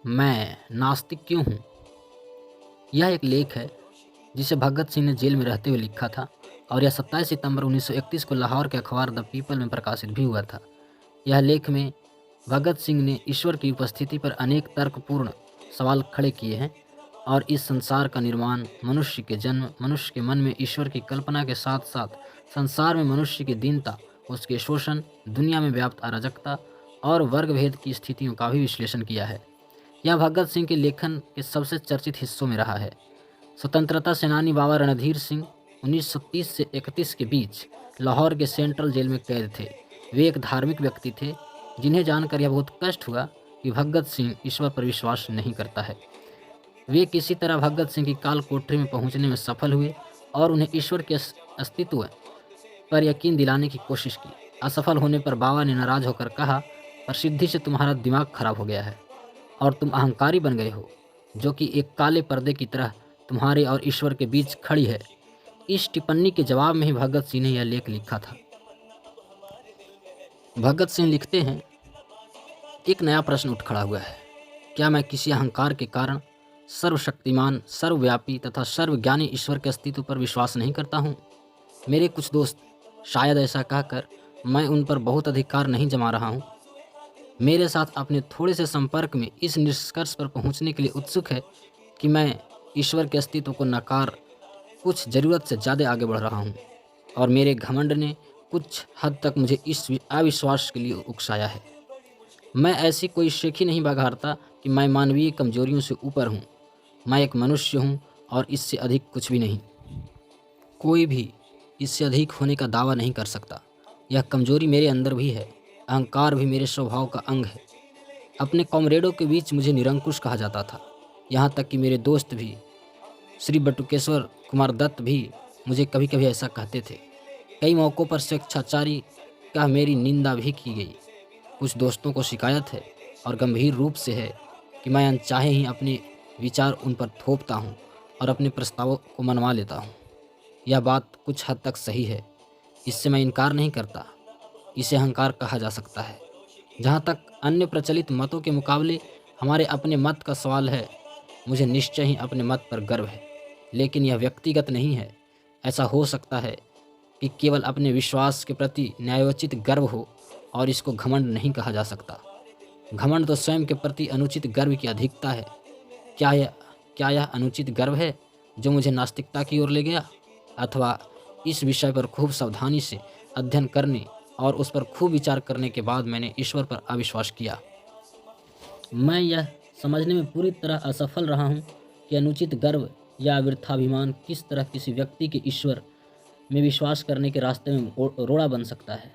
मैं नास्तिक क्यों हूँ? यह एक लेख है जिसे भगत सिंह ने जेल में रहते हुए लिखा था और यह 27 सितंबर 1931 को लाहौर के अखबार द पीपल में प्रकाशित भी हुआ था। यह लेख में भगत सिंह ने ईश्वर की उपस्थिति पर अनेक तर्कपूर्ण सवाल खड़े किए हैं और इस संसार का निर्माण, मनुष्य के जन्म, मनुष्य के मन में ईश्वर की कल्पना के साथ साथ संसार में मनुष्य की दीनता, उसके शोषण, दुनिया में व्याप्त अराजकता और वर्ग भेद की स्थितियों का भी विश्लेषण किया है। यह भगत सिंह के लेखन के सबसे चर्चित हिस्सों में रहा है। स्वतंत्रता सेनानी बाबा रणधीर सिंह 1930 से 31 के बीच लाहौर के सेंट्रल जेल में कैद थे। वे एक धार्मिक व्यक्ति थे जिन्हें जानकर यह बहुत कष्ट हुआ कि भगत सिंह ईश्वर पर विश्वास नहीं करता है। वे किसी तरह भगत सिंह की काल कोठरी में पहुंचने में सफल हुए और उन्हें ईश्वर के अस्तित्व पर यकीन दिलाने की कोशिश की। असफल होने पर बाबा ने नाराज होकर कहा, प्रसिद्धि से तुम्हारा दिमाग खराब हो गया है और तुम अहंकारी बन गए हो, जो कि एक काले पर्दे की तरह तुम्हारे और ईश्वर के बीच खड़ी है। इस टिप्पणी के जवाब में ही भगत सिंह ने यह लेख लिखा था। भगत सिंह लिखते हैं, एक नया प्रश्न उठ खड़ा हुआ है। क्या मैं किसी अहंकार के कारण सर्वशक्तिमान, सर्वव्यापी तथा सर्वज्ञानी ईश्वर के अस्तित्व पर विश्वास नहीं करता हूँ? मेरे कुछ दोस्त शायद ऐसा कहकर मैं उन पर बहुत अधिकार नहीं जमा रहा हूँ, मेरे साथ अपने थोड़े से संपर्क में इस निष्कर्ष पर पहुंचने के लिए उत्सुक है कि मैं ईश्वर के अस्तित्व को नकार कुछ ज़रूरत से ज़्यादा आगे बढ़ रहा हूं और मेरे घमंड ने कुछ हद तक मुझे इस अविश्वास के लिए उकसाया है। मैं ऐसी कोई शेखी नहीं बघारता कि मैं मानवीय कमजोरियों से ऊपर हूं। मैं एक मनुष्य हूं और इससे अधिक कुछ भी नहीं। कोई भी इससे अधिक होने का दावा नहीं कर सकता। यह कमजोरी मेरे अंदर भी है। अहंकार भी मेरे स्वभाव का अंग है। अपने कॉमरेडों के बीच मुझे निरंकुश कहा जाता था। यहाँ तक कि मेरे दोस्त भी, श्री बटुकेश्वर कुमार दत्त भी मुझे कभी कभी ऐसा कहते थे। कई मौक़ों पर स्वेच्छाचारी का मेरी निंदा भी की गई। कुछ दोस्तों को शिकायत है और गंभीर रूप से है कि मैं अनचाहे ही अपने विचार उन पर थोपता हूँ और अपने प्रस्तावों को मनवा लेता हूँ। यह बात कुछ हद तक सही है, इससे मैं इनकार नहीं करता। इसे अहंकार कहा जा सकता है। जहाँ तक अन्य प्रचलित मतों के मुकाबले हमारे अपने मत का सवाल है, मुझे निश्चय ही अपने मत पर गर्व है, लेकिन यह व्यक्तिगत नहीं है। ऐसा हो सकता है कि केवल अपने विश्वास के प्रति न्यायोचित गर्व हो और इसको घमंड नहीं कहा जा सकता। घमंड तो स्वयं के प्रति अनुचित गर्व की अधिकता है। क्या यह अनुचित गर्व है जो मुझे नास्तिकता की ओर ले गया, अथवा इस विषय पर खूब सावधानी से अध्ययन करने और उस पर खूब विचार करने के बाद मैंने ईश्वर पर अविश्वास किया? मैं यह समझने में पूरी तरह असफल रहा हूँ कि अनुचित गर्व या वृथाभिमान किस तरह किसी व्यक्ति के ईश्वर में विश्वास करने के रास्ते में रोड़ा बन सकता है।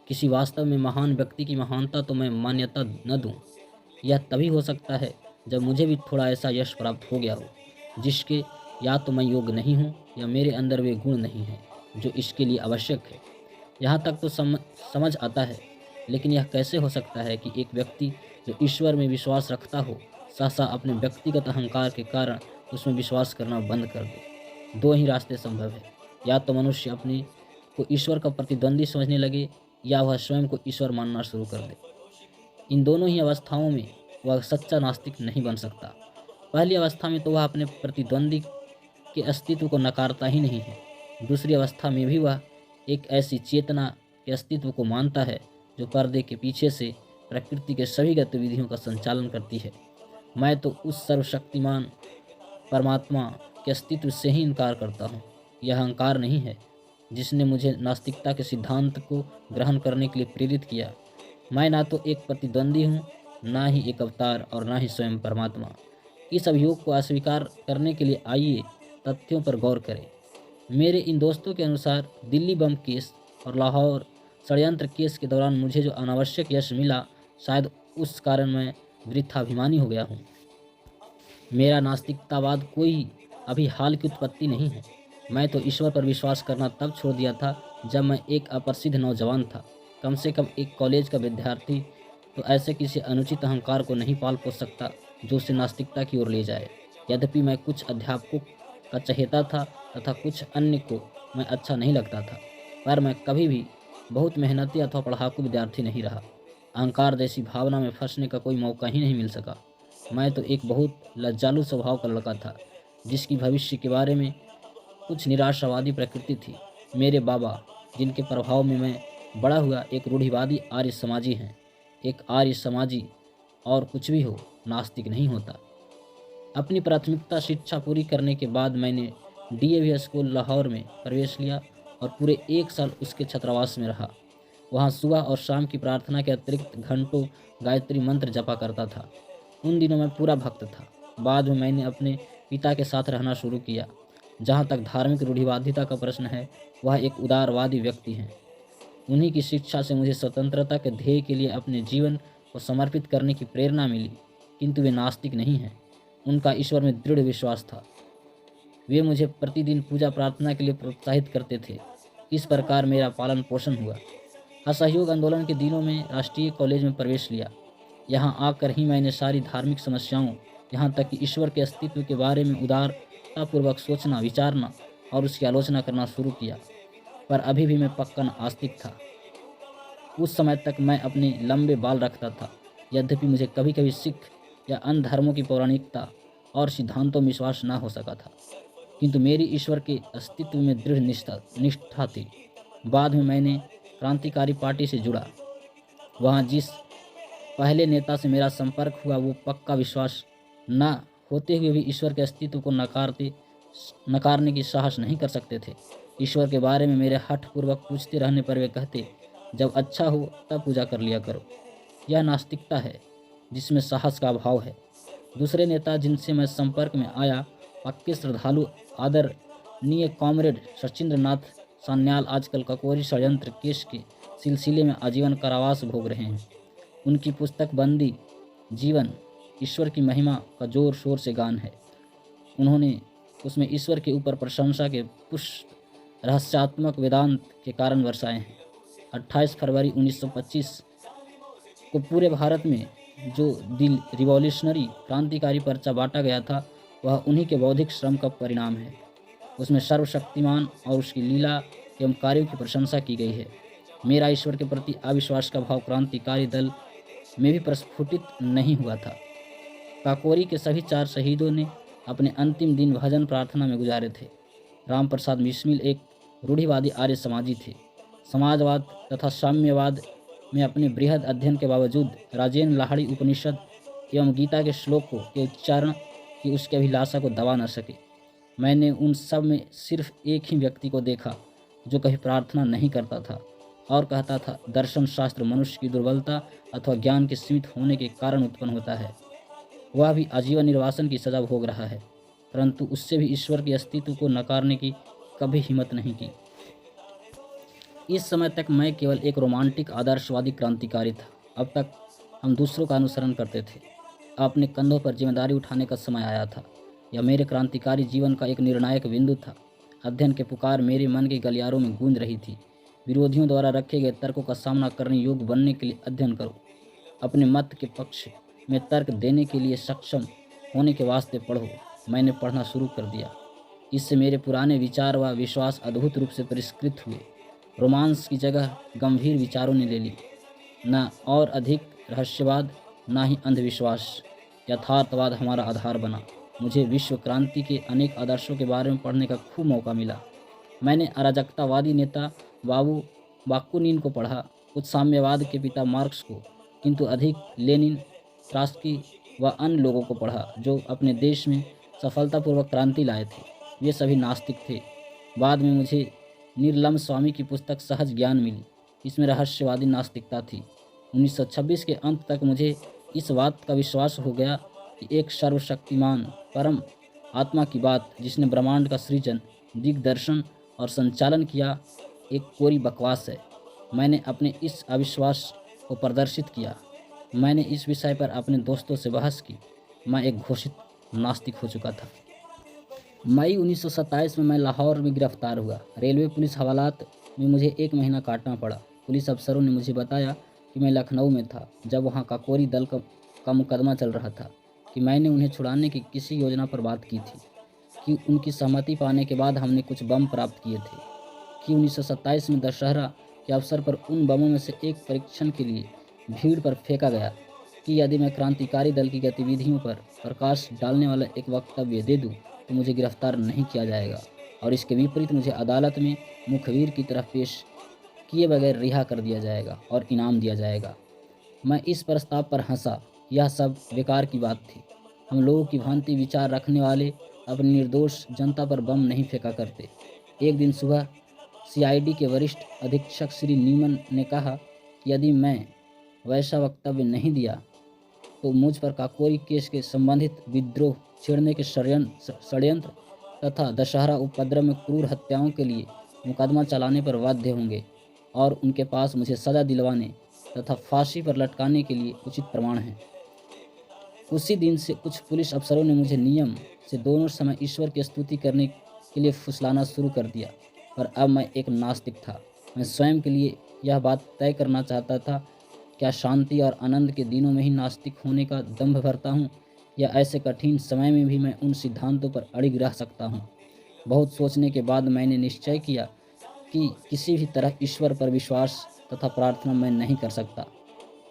किसी वास्तव में महान व्यक्ति की महानता तो मैं मान्यता न दूँ। यह तभी हो सकता है जब मुझे भी थोड़ा ऐसा यश प्राप्त हो गया हो जिसके या तो मैं योग्य नहीं हूँ या मेरे अंदर वे गुण नहीं हैं जो इसके लिए आवश्यक है। यहाँ तक तो समझ आता है, लेकिन यह कैसे हो सकता है कि एक व्यक्ति जो ईश्वर में विश्वास रखता हो, सहसा अपने व्यक्तिगत अहंकार के कारण उसमें विश्वास करना बंद कर दे? दो ही रास्ते संभव है। या तो मनुष्य अपने को ईश्वर का प्रतिद्वंदी समझने लगे या वह स्वयं को ईश्वर मानना शुरू कर दे। इन दोनों ही अवस्थाओं में वह सच्चा नास्तिक नहीं बन सकता। पहली अवस्था में तो वह अपने प्रतिद्वंदी के अस्तित्व को नकारता ही नहीं है। दूसरी अवस्था में भी वह एक ऐसी चेतना के अस्तित्व को मानता है जो पर्दे के पीछे से प्रकृति के सभी गतिविधियों का संचालन करती है। मैं तो उस सर्वशक्तिमान परमात्मा के अस्तित्व से ही इनकार करता हूँ। यह अहंकार नहीं है जिसने मुझे नास्तिकता के सिद्धांत को ग्रहण करने के लिए प्रेरित किया। मैं ना तो एक प्रतिद्वंदी हूँ, ना ही एक अवतार और ना ही स्वयं परमात्मा। इस अभियोग को अस्वीकार करने के लिए आइए तथ्यों पर गौर करें। मेरे इन दोस्तों के अनुसार दिल्ली बम केस और लाहौर षड्यंत्र केस के दौरान मुझे जो अनावश्यक यश मिला, शायद उस कारण मैं वृथाभिमानी हो गया हूँ। मेरा नास्तिकतावाद कोई अभी हाल की उत्पत्ति नहीं है। मैं तो ईश्वर पर विश्वास करना तब छोड़ दिया था जब मैं एक अप्रसिद्ध नौजवान था। कम से कम एक कॉलेज का विद्यार्थी तो ऐसे किसी अनुचित अहंकार को नहीं पाल पोस सकता जो उसे नास्तिकता की ओर ले जाए। यद्यपि मैं कुछ अध्यापकों का चहेता था तथा कुछ अन्य को मैं अच्छा नहीं लगता था, पर मैं कभी भी बहुत मेहनती अथवा पढ़ाकू विद्यार्थी नहीं रहा। अहंकार जैसी भावना में फंसने का कोई मौका ही नहीं मिल सका। मैं तो एक बहुत लज्जालु स्वभाव का लड़का था, जिसकी भविष्य के बारे में कुछ निराशावादी प्रकृति थी। मेरे बाबा, जिनके प्रभाव में मैं बड़ा हुआ, एक रूढ़िवादी आर्य समाजी हैं। एक आर्य समाजी और कुछ भी हो, नास्तिक नहीं होता। अपनी प्राथमिकता शिक्षा पूरी करने के बाद मैंने डीएवी स्कूल लाहौर में प्रवेश लिया और पूरे 1 साल उसके छात्रावास में रहा। वहाँ सुबह और शाम की प्रार्थना के अतिरिक्त घंटों गायत्री मंत्र जपा करता था। उन दिनों मैं पूरा भक्त था। बाद में मैंने अपने पिता के साथ रहना शुरू किया। जहाँ तक धार्मिक रूढ़िवादिता का प्रश्न है, वह एक उदारवादी व्यक्ति हैं। उन्हीं की शिक्षा से मुझे स्वतंत्रता के ध्येय के लिए अपने जीवन को समर्पित करने की प्रेरणा मिली। किंतु वे नास्तिक नहीं हैं। उनका ईश्वर में दृढ़ विश्वास था। वे मुझे प्रतिदिन पूजा प्रार्थना के लिए प्रोत्साहित करते थे। इस प्रकार मेरा पालन पोषण हुआ। असहयोग आंदोलन के दिनों में राष्ट्रीय कॉलेज में प्रवेश लिया। यहाँ आकर ही मैंने सारी धार्मिक समस्याओं, यहाँ तक कि ईश्वर के अस्तित्व के बारे में उदारतापूर्वक सोचना, विचारना और उसकी आलोचना करना शुरू किया। पर अभी भी मैं पक्का आस्तिक था। उस समय तक मैं अपने लंबे बाल रखता था। यद्यपि मुझे कभी कभी सिख या अन्य धर्मों की पौराणिकता और सिद्धांतों में विश्वास न हो सका था, किंतु मेरी ईश्वर के अस्तित्व में दृढ़ निष्ठा थी। बाद में मैंने क्रांतिकारी पार्टी से जुड़ा। वहाँ जिस पहले नेता से मेरा संपर्क हुआ, वो पक्का विश्वास न होते हुए भी ईश्वर के अस्तित्व को नकारने की साहस नहीं कर सकते थे। ईश्वर के बारे में मेरे हठपूर्वक पूछते रहने पर वे कहते, जब अच्छा हो तब पूजा कर लिया करो। यह नास्तिकता है जिसमें साहस का अभाव है। दूसरे नेता जिनसे मैं संपर्क में आया, पक्के श्रद्धालु आदरणीय कॉमरेड सचिंद्र नाथ सान्याल, आजकल ककोरी षड्यंत्र केस के सिलसिले में आजीवन कारावास भोग रहे हैं। उनकी पुस्तक बंदी जीवन ईश्वर की महिमा का जोर शोर से गान है। उन्होंने उसमें ईश्वर के ऊपर प्रशंसा के पुष्प रहस्यात्मक वेदांत के कारण बरसाए हैं। 28 फरवरी 1925 को पूरे भारत में जो दिल रिवॉल्यूशनरी क्रांतिकारी पर्चा बांटा गया था, वह उन्हीं के बौद्धिक श्रम का परिणाम है। उसमें सर्वशक्तिमान और उसकी लीला एवं कार्यों की प्रशंसा की गई है। मेरा ईश्वर के प्रति अविश्वास का भाव क्रांतिकारी दल में भी प्रस्फुटित नहीं हुआ था। काकोरी के सभी 4 शहीदों ने अपने अंतिम दिन भजन प्रार्थना में गुजारे थे। राम प्रसाद बिस्मिल एक रूढ़िवादी आर्य समाजी थे। समाजवाद तथा साम्यवाद में अपने बृहद अध्ययन के बावजूद राजेंद्र लाहिड़ी उपनिषद एवं गीता के श्लोकों के उच्चारण की उसकी अभिलाषा को दबा न सके। मैंने उन सब में सिर्फ एक ही व्यक्ति को देखा जो कभी प्रार्थना नहीं करता था और कहता था, दर्शन शास्त्र मनुष्य की दुर्बलता अथवा ज्ञान के सीमित होने के कारण उत्पन्न होता है। वह भी आजीवन निर्वासन की सजा भोग रहा है, परंतु उससे भी ईश्वर के अस्तित्व को नकारने की कभी हिम्मत नहीं की। इस समय तक मैं केवल एक रोमांटिक आदर्शवादी क्रांतिकारी था। अब तक हम दूसरों का अनुसरण करते थे। अपने कंधों पर जिम्मेदारी उठाने का समय आया था। यह मेरे क्रांतिकारी जीवन का एक निर्णायक बिंदु था। अध्ययन के पुकार मेरे मन के गलियारों में गूंज रही थी। विरोधियों द्वारा रखे गए तर्कों का सामना करने योग्य बनने के लिए अध्ययन करो। अपने मत के पक्ष में तर्क देने के लिए सक्षम होने के वास्ते पढ़ो। मैंने पढ़ना शुरू कर दिया। इससे मेरे पुराने विचार व विश्वास अद्भुत रूप से परिष्कृत हुए। रोमांस की जगह गंभीर विचारों ने ले ली। न और अधिक रहस्यवाद, ना ही अंधविश्वास। यथार्थवाद हमारा आधार बना। मुझे विश्व क्रांति के अनेक आदर्शों के बारे में पढ़ने का खूब मौका मिला। मैंने अराजकतावादी नेता बाबू बाकुनिन को पढ़ा, कुछ साम्यवाद के पिता मार्क्स को, किंतु अधिक लेनिन, ट्रॉट्स्की व अन्य लोगों को पढ़ा जो अपने देश में सफलतापूर्वक क्रांति लाए थे। वे सभी नास्तिक थे। बाद में मुझे निर्लम स्वामी की पुस्तक सहज ज्ञान मिली। इसमें रहस्यवादी नास्तिकता थी। 1926 के अंत तक मुझे इस बात का विश्वास हो गया कि एक सर्वशक्तिमान परम आत्मा की बात, जिसने ब्रह्मांड का सृजन, दिग्दर्शन और संचालन किया, एक कोरी बकवास है। मैंने अपने इस अविश्वास को प्रदर्शित किया। मैंने इस विषय पर अपने दोस्तों से बहस की। मैं एक घोषित नास्तिक हो चुका था। मई 1927 में मैं लाहौर में गिरफ्तार हुआ। रेलवे पुलिस हवालात में मुझे 1 महीना काटना पड़ा। पुलिस अफसरों ने मुझे बताया कि मैं लखनऊ में था, जब वहाँ काकोरी दल का मुकदमा चल रहा था, कि मैंने उन्हें छुड़ाने की किसी योजना पर बात की थी, कि उनकी सहमति पाने के बाद हमने कुछ बम प्राप्त किए थे, कि 1927 में दशहरा के अवसर पर उन बमों में से एक परीक्षण के लिए भीड़ पर फेंका गया। कि यदि मैं क्रांतिकारी दल की गतिविधियों पर प्रकाश डालने वाला एक वक्तव्य दे दूं तो मुझे गिरफ्तार नहीं किया जाएगा और इसके विपरीत मुझे अदालत में मुखबिर की तरह पेश किए बगैर रिहा कर दिया जाएगा और इनाम दिया जाएगा। मैं इस प्रस्ताव पर हंसा। यह सब बेकार की बात थी। हम लोगों की भांति विचार रखने वाले अपनी निर्दोष जनता पर बम नहीं फेंका करते। एक दिन सुबह सीआईडी के वरिष्ठ अधीक्षक श्री न्यूमन ने कहा कि यदि मैं वैसा वक्तव्य नहीं दिया तो मुझ पर काकोरी केस के संबंधित विद्रोह छेड़ने के षड्यंत्र तथा दशहरा उपद्रव में क्रूर हत्याओं के लिए मुकदमा चलाने पर बाध्य होंगे और उनके पास मुझे सजा दिलवाने तथा फांसी पर लटकाने के लिए उचित प्रमाण हैं। उसी दिन से कुछ पुलिस अफसरों ने मुझे नियम से दोनों समय ईश्वर की स्तुति करने के लिए फुसलाना शुरू कर दिया, पर अब मैं एक नास्तिक था। मैं स्वयं के लिए यह बात तय करना चाहता था, क्या शांति और आनंद के दिनों में ही नास्तिक होने का दंभ भरता हूँ या ऐसे कठिन समय में भी मैं उन सिद्धांतों पर अड़िग रह सकता हूँ। बहुत सोचने के बाद मैंने निश्चय किया कि किसी भी तरह ईश्वर पर विश्वास तथा प्रार्थना मैं नहीं कर सकता।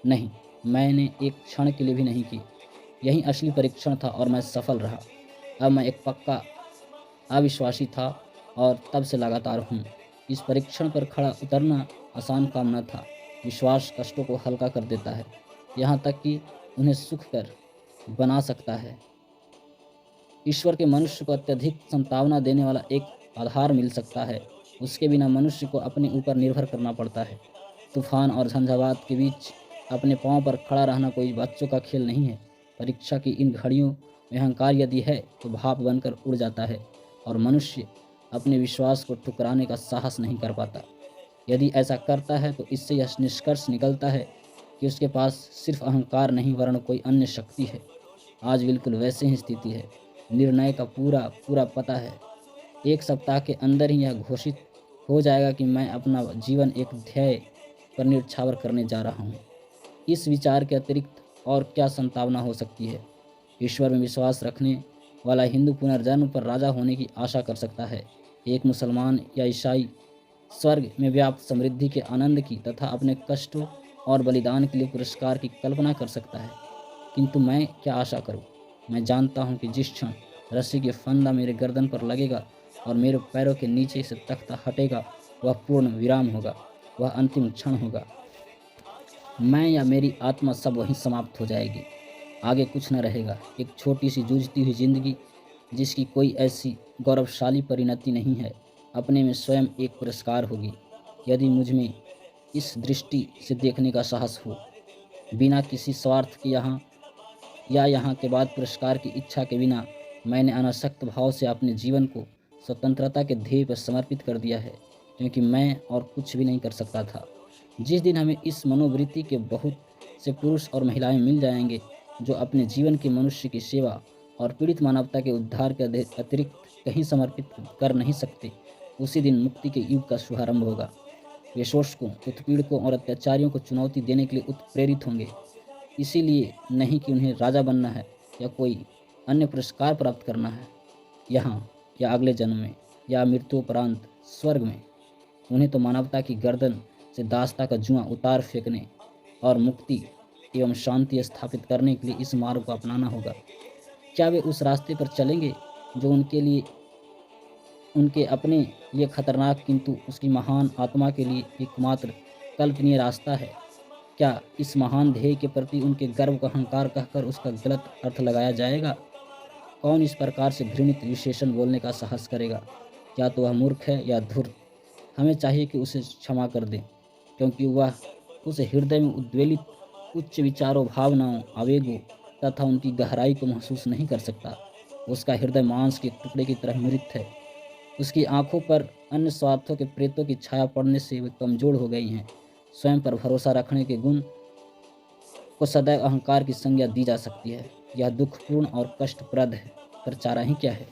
नहीं, मैंने एक क्षण के लिए भी नहीं की। यही असली परीक्षण था और मैं सफल रहा। अब मैं एक पक्का अविश्वासी था और तब से लगातार हूँ। इस परीक्षण पर खड़ा उतरना आसान काम न था। विश्वास कष्टों को हल्का कर देता है, यहाँ तक कि उन्हें सुखकर बना सकता है। ईश्वर के मनुष्य को अत्यधिक संतावना देने वाला एक आधार मिल सकता है। उसके बिना मनुष्य को अपने ऊपर निर्भर करना पड़ता है। तूफान और झंझावात के बीच अपने पांव पर खड़ा रहना कोई बच्चों का खेल नहीं है। परीक्षा की इन घड़ियों में अहंकार यदि है तो भाप बनकर उड़ जाता है और मनुष्य अपने विश्वास को ठुकराने का साहस नहीं कर पाता। यदि ऐसा करता है तो इससे यह निष्कर्ष निकलता है कि उसके पास सिर्फ अहंकार नहीं वरन कोई अन्य शक्ति है। आज बिल्कुल वैसे ही स्थिति है। निर्णय का पूरा पता है। एक सप्ताह के अंदर ही यह घोषित हो जाएगा कि मैं अपना जीवन एक ध्येय पर न्यौछावर करने जा रहा हूँ। इस विचार के अतिरिक्त और क्या संभावना हो सकती है? ईश्वर में विश्वास रखने वाला हिंदू पुनर्जन्म पर राजा होने की आशा कर सकता है। एक मुसलमान या ईसाई स्वर्ग में व्याप्त समृद्धि के आनंद की तथा अपने कष्टों और बलिदान के लिए पुरस्कार की कल्पना कर सकता है। किंतु मैं क्या आशा करूं? मैं जानता हूं कि जिस क्षण रस्सी के फंदा मेरे गर्दन पर लगेगा और मेरे पैरों के नीचे से तख्ता हटेगा, वह पूर्ण विराम होगा, वह अंतिम क्षण होगा। मैं या मेरी आत्मा सब वहीं समाप्त हो जाएगी। आगे कुछ न रहेगा। एक छोटी सी जूझती हुई जिंदगी जिसकी कोई ऐसी गौरवशाली परिणति नहीं है, अपने में स्वयं एक पुरस्कार होगी। यदि मुझ में इस दृष्टि से देखने का साहस हो, बिना किसी स्वार्थ के यहाँ के बाद पुरस्कार की इच्छा के बिना, मैंने अनासक्त भाव से अपने जीवन को स्वतंत्रता के ध्येय पर समर्पित कर दिया है, क्योंकि मैं और कुछ भी नहीं कर सकता था। जिस दिन हमें इस मनोवृत्ति के बहुत से पुरुष और महिलाएं मिल जाएंगे जो अपने जीवन के मनुष्य की सेवा और पीड़ित मानवता के उद्धार के अतिरिक्त कहीं समर्पित कर नहीं सकते, उसी दिन मुक्ति के युग का शुभारंभ होगा। वे शोषकों, उत्पीड़कों और अत्याचारियों को चुनौती देने के लिए उत्प्रेरित होंगे, इसीलिए नहीं कि उन्हें राजा बनना है या कोई अन्य पुरस्कार प्राप्त करना है, यहाँ या अगले जन्म में या मृत्युपरांत स्वर्ग में। उन्हें तो मानवता की गर्दन से दास्ता का जुआ उतार फेंकने और मुक्ति एवं शांति स्थापित करने के लिए इस मार्ग को अपनाना होगा। क्या वे उस रास्ते पर चलेंगे जो उनके अपने लिए खतरनाक किंतु उसकी महान आत्मा के लिए एकमात्र कल्पनीय रास्ता है? क्या इस महान ध्येय के प्रति उनके गर्व का अहंकार कहकर उसका गलत अर्थ लगाया जाएगा? कौन इस प्रकार से घृणित विशेषण बोलने का साहस करेगा? या तो वह मूर्ख है या धूर्त। हमें चाहिए कि उसे क्षमा कर दें, क्योंकि वह उस हृदय में उद्वेलित उच्च विचारों, भावनाओं, आवेगों तथा उनकी गहराई को महसूस नहीं कर सकता। उसका हृदय मांस के टुकड़े की तरह मृत है। उसकी आंखों पर अन्य स्वार्थों के प्रेतों की छाया पड़ने से वे कमजोर हो गई हैं। स्वयं पर भरोसा रखने के गुण को सदैव अहंकार की संज्ञा दी जा सकती है। यह दुखपूर्ण और कष्टप्रद है, पर चारा ही क्या है।